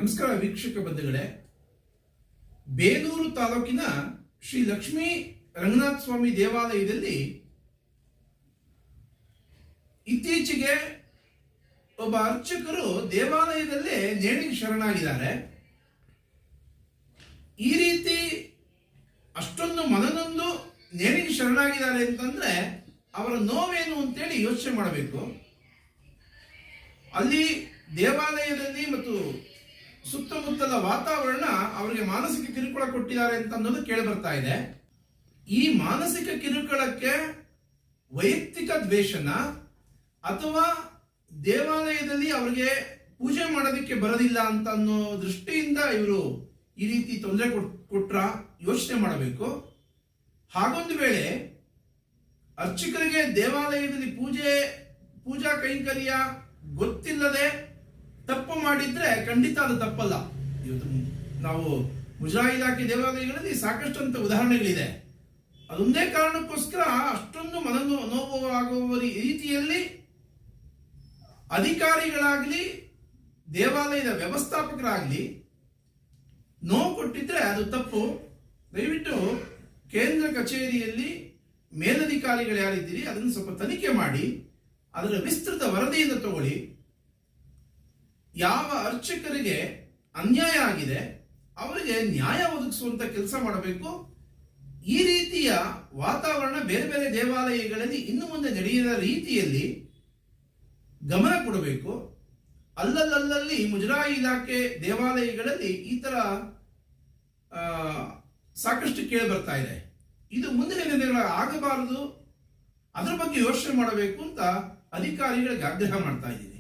ನಮಸ್ಕಾರ ವೀಕ್ಷಕ ಬಂಧುಗಳೇ. ಬೇಲೂರು ತಾಲೂಕಿನ ಶ್ರೀ ಲಕ್ಷ್ಮೀ ರಂಗನಾಥ ಸ್ವಾಮಿ ದೇವಾಲಯದಲ್ಲಿ ಇತ್ತೀಚೆಗೆ ಒಬ್ಬ ಅರ್ಚಕರು ದೇವಾಲಯದಲ್ಲೇ ನೇಣಿಗೆ ಶರಣಾಗಿದ್ದಾರೆ. ಈ ರೀತಿ ಅಷ್ಟೊಂದು ಮನನೊಂದು ನೇಣಿಗೆ ಶರಣಾಗಿದ್ದಾರೆ ಅಂತಂದ್ರೆ ಅವರ ನೋವೇನು ಅಂತೇಳಿ ಯೋಚನೆ ಮಾಡಬೇಕು. ಅಲ್ಲಿ ದೇವಾಲಯದಲ್ಲಿ ಮತ್ತು ಸುತ್ತಮುತ್ತಲ ವಾತಾವರಣ ಅವರಿಗೆ ಮಾನಸಿಕ ಕಿರುಕುಳ ಕೊಟ್ಟಿದ್ದಾರೆ ಅಂತ ಅನ್ನೋದು ಕೇಳಿ ಬರ್ತಾ ಇದೆ. ಈ ಮಾನಸಿಕ ಕಿರುಕುಳಕ್ಕೆ ವೈಯಕ್ತಿಕ ದ್ವೇಷನ ಅಥವಾ ದೇವಾಲಯದಲ್ಲಿ ಅವರಿಗೆ ಪೂಜೆ ಮಾಡೋದಕ್ಕೆ ಬರೋದಿಲ್ಲ ಅಂತ ಅನ್ನೋ ದೃಷ್ಟಿಯಿಂದ ಇವರು ಈ ರೀತಿ ತೊಂದರೆ ಕೊಟ್ರ ಯೋಚನೆ ಮಾಡಬೇಕು. ಹಾಗೊಂದು ವೇಳೆ ಅರ್ಚಕರಿಗೆ ದೇವಾಲಯದಲ್ಲಿ ಪೂಜಾ ಕೈಂಕರ್ಯ ಗೊತ್ತಿಲ್ಲದೆ ತಪ್ಪು ಮಾಡಿದ್ರೆ ಖಂಡಿತ ಅದು ತಪ್ಪಲ್ಲ. ಇವತ್ತು ನಾವು ಮುಜರಾಯಿ ಇಲಾಖೆ ದೇವಾಲಯಗಳಲ್ಲಿ ಸಾಕಷ್ಟು ಅಂತ ಉದಾಹರಣೆಗಳಿದೆ. ಅದೊಂದೇ ಕಾರಣಕ್ಕೋಸ್ಕರ ಅಷ್ಟೊಂದು ನೋವು ಆಗುವ ರೀತಿಯಲ್ಲಿ ಅಧಿಕಾರಿಗಳಾಗ್ಲಿ ದೇವಾಲಯದ ವ್ಯವಸ್ಥಾಪಕರಾಗ್ಲಿ ನೋವು ಕೊಟ್ಟಿದ್ರೆ ಅದು ತಪ್ಪು. ದಯವಿಟ್ಟು ಕೇಂದ್ರ ಕಚೇರಿಯಲ್ಲಿ ಮೇಲಧಿಕಾರಿಗಳು ಯಾರಿದ್ದೀರಿ ಅದನ್ನು ಸ್ವಲ್ಪ ತನಿಖೆ ಮಾಡಿ ಅದರ ವಿಸ್ತೃತ ವರದಿಯನ್ನು ತಗೊಳ್ಳಿ. ಯಾವ ಅರ್ಚಕರಿಗೆ ಅನ್ಯಾಯ ಆಗಿದೆ ಅವರಿಗೆ ನ್ಯಾಯ ಒದಗಿಸುವಂತ ಕೆಲಸ ಮಾಡಬೇಕು. ಈ ರೀತಿಯ ವಾತಾವರಣ ಬೇರೆ ಬೇರೆ ದೇವಾಲಯಗಳಲ್ಲಿ ಇನ್ನು ಮುಂದೆ ನಡೆಯದ ರೀತಿಯಲ್ಲಿ ಗಮನ ಕೊಡಬೇಕು. ಅಲ್ಲಲ್ಲಿ ಮುಜರಾಯಿ ಇಲಾಖೆ ದೇವಾಲಯಗಳಲ್ಲಿ ಈ ತರ ಸಾಕಷ್ಟು ಕೇಳಿ ಬರ್ತಾ ಇದೆ. ಇದು ಮುಂದಿನ ದಿನಗಳ ಆಗಬಾರದು. ಅದರ ಬಗ್ಗೆ ಯೋಚನೆ ಮಾಡಬೇಕು ಅಂತ ಅಧಿಕಾರಿಗಳಿಗೆ ಆಗ್ರಹ ಮಾಡ್ತಾ ಇದ್ದೀನಿ.